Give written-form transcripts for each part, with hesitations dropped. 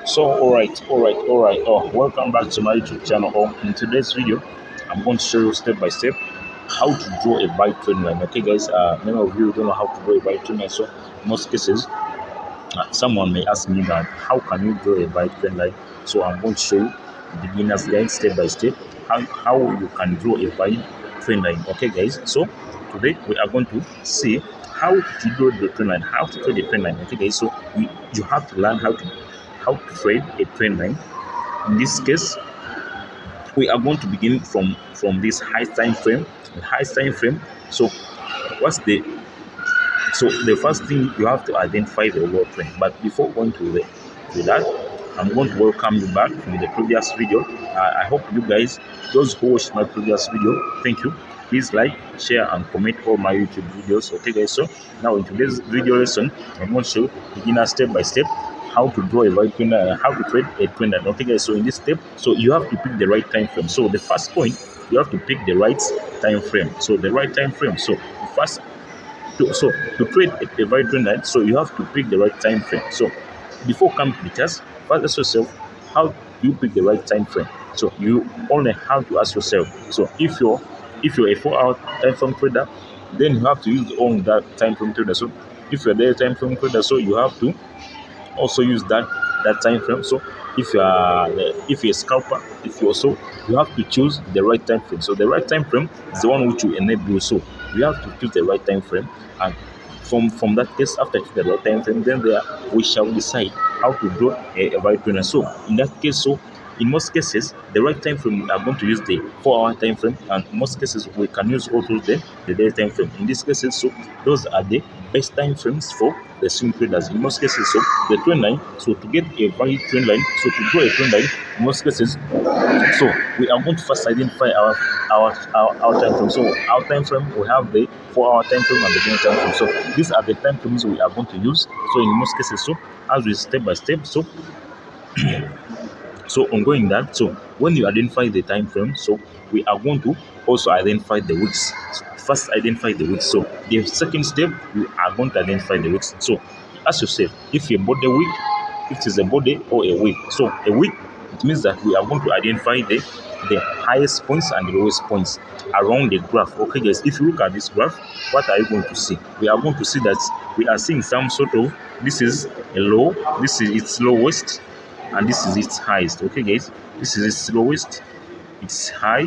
So, all right. Oh, welcome back to my YouTube channel. In today's video, I'm going to show you step by step how to draw a buy trend line. Okay, guys. Many of you don't know how to draw a buy trend line. So, in most cases, someone may ask me that how can you draw a buy trend line? So, I'm going to show you beginner's guide step by step how you can draw a buy trend line. Okay, guys. So, today we are going to see how to draw the trend line, how to draw the trend line. Okay, guys. So, you have to learn how to trade a trend line. In this case, we are going to begin from this high time frame. The high time frame. So, what's the the first thing you have to identify the low trend. But before going to that, I'm going to welcome you back from the previous video. I hope you guys, those who watched my previous video, thank you. Please like, share, and comment all my YouTube videos. Okay, guys. So now in today's video lesson, I'm going to show beginner step by step how to draw a right trend and how to trade a trend. Okay, guys. So in this step, so you have to pick the right time frame. So the first point, you have to pick the right time frame. So the right time frame. So first, to trade a right trend line, so you have to pick the right time frame. So before coming to the test, first ask yourself, how do you pick the right time frame? So you only have to ask yourself. So if you're a 4-hour time frame trader, then you have to use on that time frame trader. So if you're there time frame trader, so you have to also use that time frame. So if you're a scalper, you have to choose the right time frame. So the right time frame is the one which will enable you. So you have to choose the right time frame, and from that case, after choosing the right time frame, then we shall decide how to draw a right trend. So in that case, so in most cases, the right time frame, we are going to use the 4-hour time frame, and in most cases we can use also the day time frame. In these cases, so those are the best time frames for the swing traders. In most cases, so the trend line, so to get a valid trend line, so to draw a trend line, in most cases, so we are going to first identify our time frame. So our time frame, we have the 4-hour time frame and the day time frame. So these are the time frames we are going to use. So in most cases, so as we step by step, so ongoing that, so when you identify the time frame, so we are going to also identify the weeks. So first identify the weeks. So the second step, you are going to identify the weeks. So ask yourself, if you bought a week, if it is a body or a week. So a week, it means that we are going to identify the highest points and the lowest points around the graph. Okay, guys, if you look at this graph, what are you going to see? We are going to see that we are seeing some sort of, this is a low, this is its lowest, and this is its highest. Okay, guys, this is its lowest, it's high.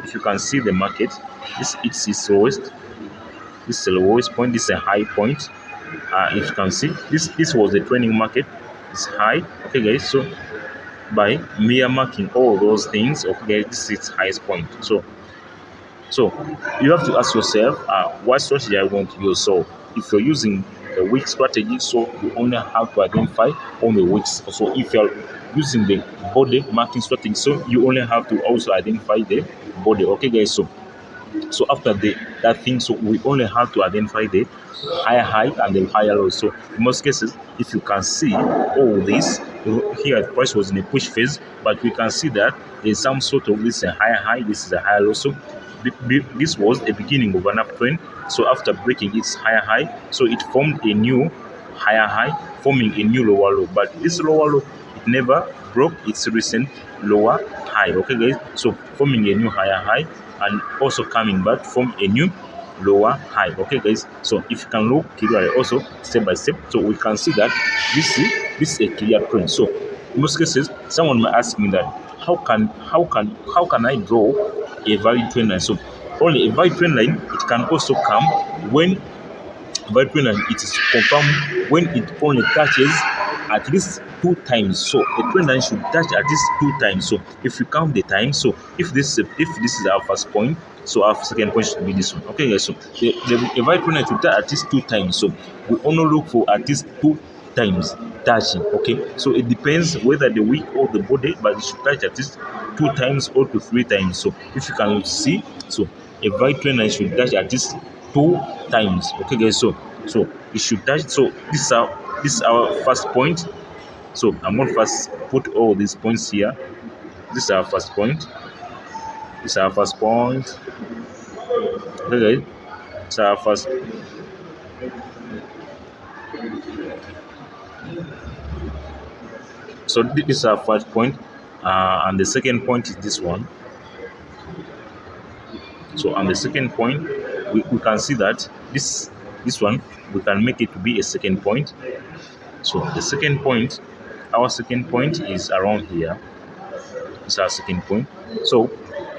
If you can see the market, this is its lowest, this is the lowest point, this is a high point. If you can see, this was the trending market, it's high. Okay, guys, so by mere marking all those things, okay, this is its highest point. So you have to ask yourself, what strategy I want to use. So if you're using a week strategy, so you only have to identify on the weeks. So if you're using the body marking strategy, so you only have to also identify the body. Okay, guys, so after that thing, so we only have to identify the higher high and the higher low. So in most cases, if you can see all this here, the price was in a push phase, but we can see that there's some sort of, this is a higher high, this is a higher low. So this was the beginning of an uptrend. So after breaking its higher high, so it formed a new higher high, forming a new lower low. But this lower low, it never broke its recent lower high. Okay, guys, so forming a new higher high and also coming back from a new lower high. Okay, guys, so if you can look clearly also step by step, so we can see that this is a clear trend. So in most cases, someone might ask me that how can I draw a valid trend line? So only a valid trend line, it can also come when valid trend line, it is confirmed when it only touches at least 2 times. So a trend line should touch at least 2 times. So if you count the time, so if this is our first point, so our second point should be this one. Okay, guys, so the valid trend line should touch at least 2 times. So we only look for at least times touching. Okay, so it depends whether the wick or the body, but it should touch at least 2 times or to 3 times. So if you can see, so a right trend line should touch at least 2 times. Okay guys, so it should touch. So this is our first point. So I'm going to first put all these points here. This is our first point. This is our first point. Okay guys, it's our first. So this is our first point, and the second point is this one. So on the second point, we can see that this one we can make it to be a second point. So the second point, our second point is around here. It's our second point. So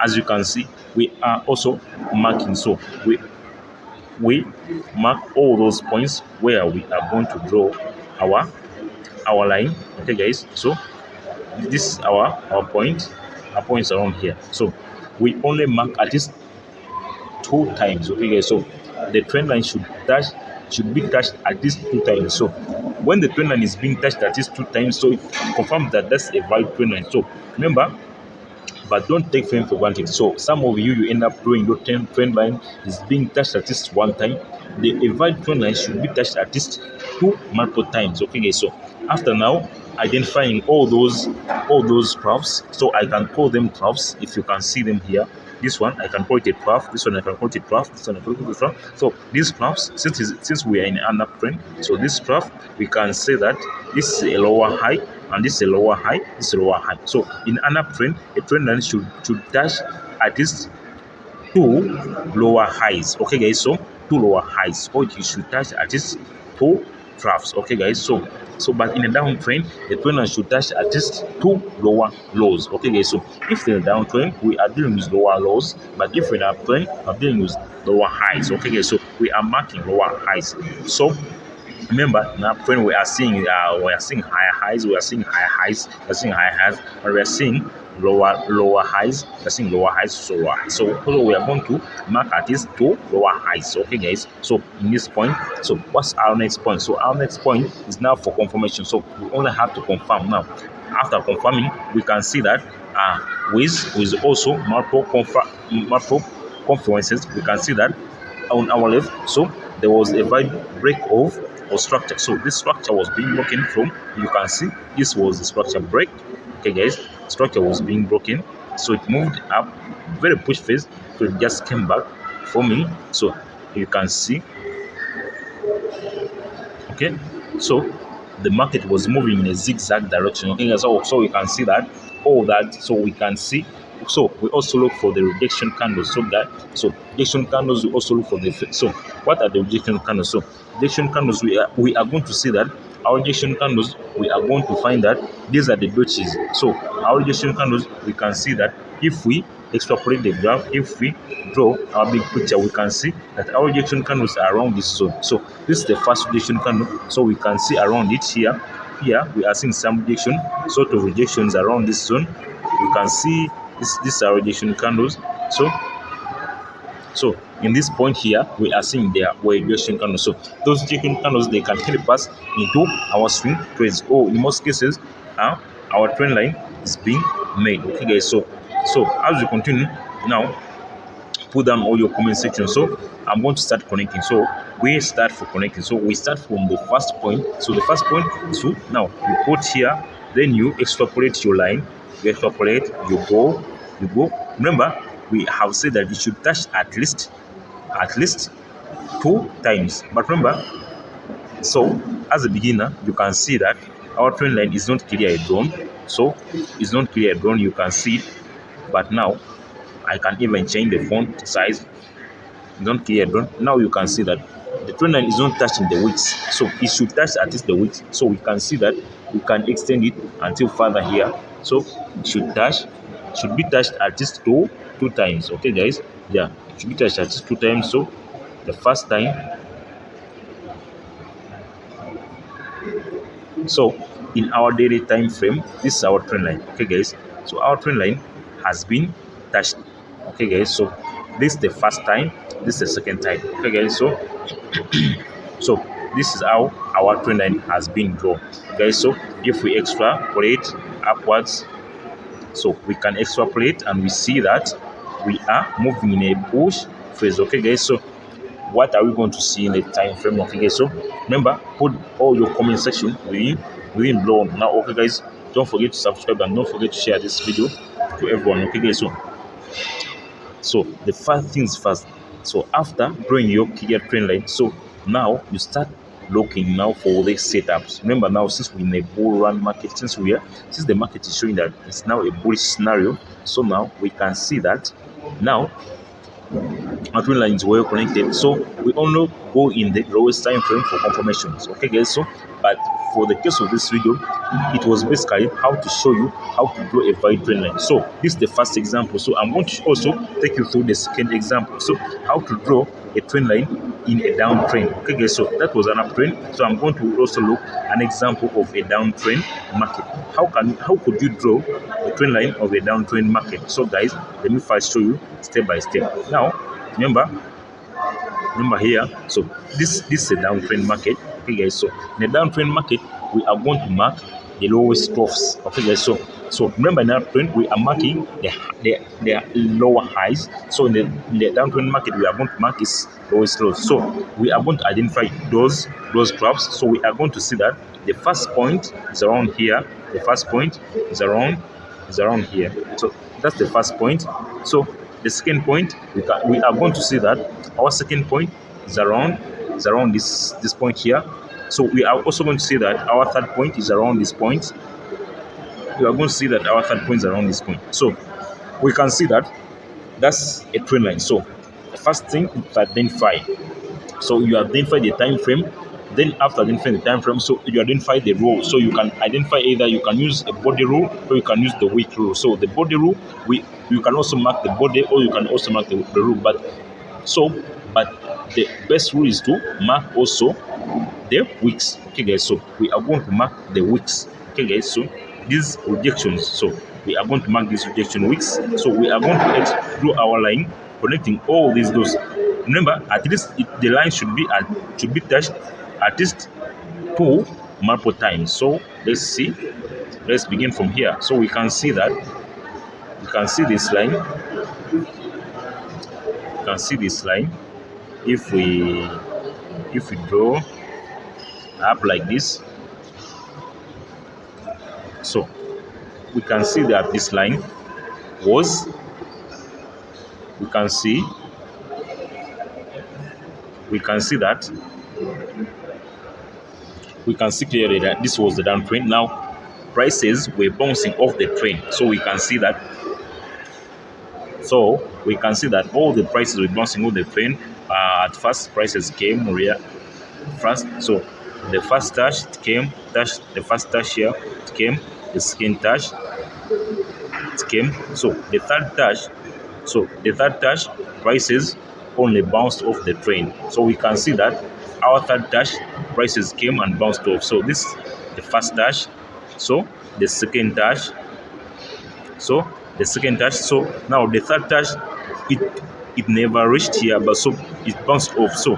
as you can see, we are also marking. So we mark all those points where we are going to draw our line. Okay guys, so this is our point. Our point is around here. So we only mark at least 2 times. Okay guys, so the trend line should be touched at least 2 times. So when the trend line is being touched at least 2 times, so it confirms that that's a valid trend line. So remember, but don't take fame for granted. So some of you end up doing your trend line is being touched at least 1 time. The valid trend line should be touched at least 2 multiple times. Okay guys, so after now identifying all those troughs, so I can call them troughs. If you can see them here, this one I can call it a trough, this one I can call it a trough, this one I can call it a trough. So these troughs, since we are in an uptrend, so this trough we can say that this is a lower high and this is a lower high, this is a lower high. So in an uptrend, a trend line should dash at least 2 lower highs. Okay guys, so 2 lower highs, or you should touch at least 2 troughs. Okay guys, so but in a downtrend, the trend line should touch at least 2 lower lows. Okay guys, so if in a downtrend we are dealing with lower lows, but if in a uptrend we are dealing with lower highs. Okay guys, so we are marking lower highs. So remember, in uptrend we are seeing higher highs, we are seeing higher highs, we are seeing higher highs, and we are seeing lower highs, we are seeing lower highs, so lower highs. So we are going to mark at least 2 lower highs. Okay guys, so in this point, so what's our next point? So our next point is now for confirmation. So we only have to confirm now. After confirming, we can see that with also multiple confluences, we can see that on our left, so there was a break of or structure. So this structure was being broken from, you can see this was the structure break. Okay guys, structure was being broken, so it moved up very push phase, so it just came back forming. So you can see, okay, so the market was moving in a zigzag direction. Okay guys, so you can see that all that. So we can see, so we also look for the rejection candles. So rejection candles, we also look for the, so what are the rejection candles? So rejection candles, we are going to see that our rejection candles, we are going to find that these are the breaches. So our rejection candles, we can see that if we extrapolate the graph, if we draw our big picture, we can see that our rejection candles are around this zone. So this is the first rejection candle, so we can see around it here we are seeing some rejection, sort of rejections around this zone. You can see these are rejection candles. So in this point here, we are seeing there were rejection candles. So those rejection candles, they can help us into our swing trades, or in most cases, our trend line is being made. Okay guys, so as we continue now, put down all your comment section. So I'm going to start connecting. So we start for connecting. So we start from the first point. So the first point, so now you put here, then you extrapolate your line, you extrapolate, you go. Remember, we have said that it should touch at least 2 times. But remember, so as a beginner, you can see that our trend line is not clear drawn. So it's not clear drawn, you can see it. But now I can even change the font size. Don't clear drawn. Now you can see that the trend line is not touching the wicks, so it should touch at least the wicks. So we can see that we can extend it until further here. So it should be touched at least two times. Okay guys, yeah, it should be touched at least 2 times. So the first time, so in our daily time frame, this is our trend line. Okay guys, so our trend line has been touched. Okay guys, so this is the first time, this is the second time. Okay guys, so this is how our trend line has been drawn. Okay, so if we extrapolate upwards, so we can extrapolate and we see that we are moving in a push phase. Okay guys, so what are we going to see in the time frame? Okay guys, so remember, put all your comment section within below now. Okay guys, don't forget to subscribe and don't forget to share this video to everyone. Okay guys, so the first things first. So after drawing your clear trend line, so now you start looking now for the setups. Remember now, since we're in a bull run market, since the market is showing that it's now a bullish scenario, so now we can see that now our trend line is well connected. So we only go in the lowest time frame for confirmations. Okay guys, so but for the case of this video, it was basically how to show you how to draw a valid trend line. So this is the first example. So I'm going to also take you through the second example. So how to draw a trend line in a downtrend. Okay guys, so that was an uptrend. So I'm going to also look an example of a downtrend market. How could you draw a trend line of a downtrend market? So guys, let me first show you step by step. Now remember here, so this is a downtrend market. Okay guys, so in a downtrend market we are going to mark the lowest troughs. Okay guys, so remember, in that trend we are marking the lower highs. So in the downtrend market we are going to mark its lowest lows. So we are going to identify those troughs. So we are going to see that the first point is around here, the first point is around here. So that's the first point. So the second point, we are going to see that our second point is around this point here. So we are also going to see that our third point is around this point. We are going to see that our third point is around this point. So we can see that that's a trend line. So the first thing is identify. So you identify the time frame. Then after identifying the time frame, so you identify the rule. So you can identify either you can use a body rule or you can use the wick rule. So the body rule, you can also mark the body or you can also mark the rule. But the best rule is to mark also the wicks. Okay guys, so we are going to mark the wicks. Okay guys, so these rejections. So we are going to mark these rejection wicks. So we are going to draw our line connecting all these dots. Remember, at least the line should be touched at least 2 multiple times. So let's see. Let's begin from here. So we can see that you can see this line. You can see this line. If we draw up like this, so we can see that this line was. We can see that. We can see clearly that this was the downtrend. Now prices were bouncing off the trend, so we can see that. So we can see that all the prices were bouncing off the trend. At first, prices came first. So the first touch it came, the first touch here it came, the second touch it came. So the third touch, prices only bounced off the trend. So we can see that our third touch, prices came and bounced off. So this is the first touch. So the second touch. So now the third touch, it never reached here, but so it bounced off. So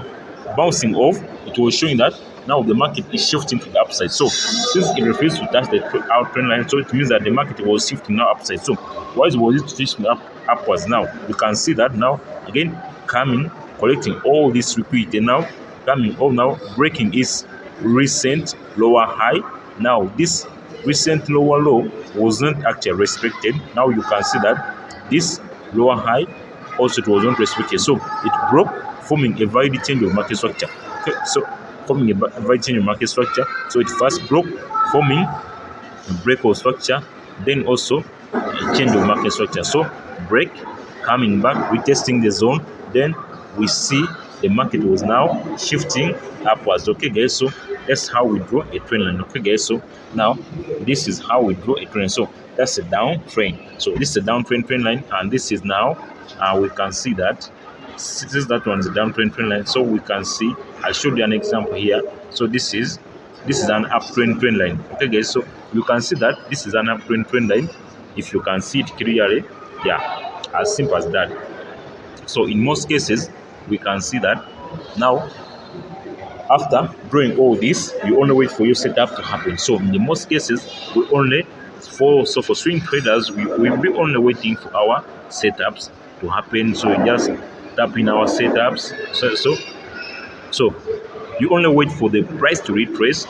bouncing off, it was showing that now the market is shifting to the upside. So since it refused to touch our trend line, so it means that the market was shifting now upside. So why was it shifting upwards? Now you can see that now again coming, collecting all this liquidity, now coming all now breaking its recent lower high. Now this recent lower low wasn't actually respected. Now you can see that this lower high also it wasn't respected. So it broke, forming a valid change of market structure. Okay, so forming a valid change of market structure. So it first broke, forming a break of structure, then also a change of market structure. So break, coming back, retesting the zone, then we see the market was now shifting upwards. Okay guys, so that's how we draw a trend line. Okay guys, so now this is how we draw a trend. So that's a downtrend. So this is a downtrend trend line, and this is now we can see that that one is a downtrend trend line. So we can see, I showed you an example here. So this is an uptrend trend line. Okay guys, so you can see that this is an uptrend trend line. If you can see it clearly, yeah, as simple as that. So in most cases we can see that now After doing all this, you only wait for your setup to happen. So in the most cases, we only for swing traders, we'll be only waiting for our setups to happen. So we just tap in our setups. So you only wait for the price to retrace.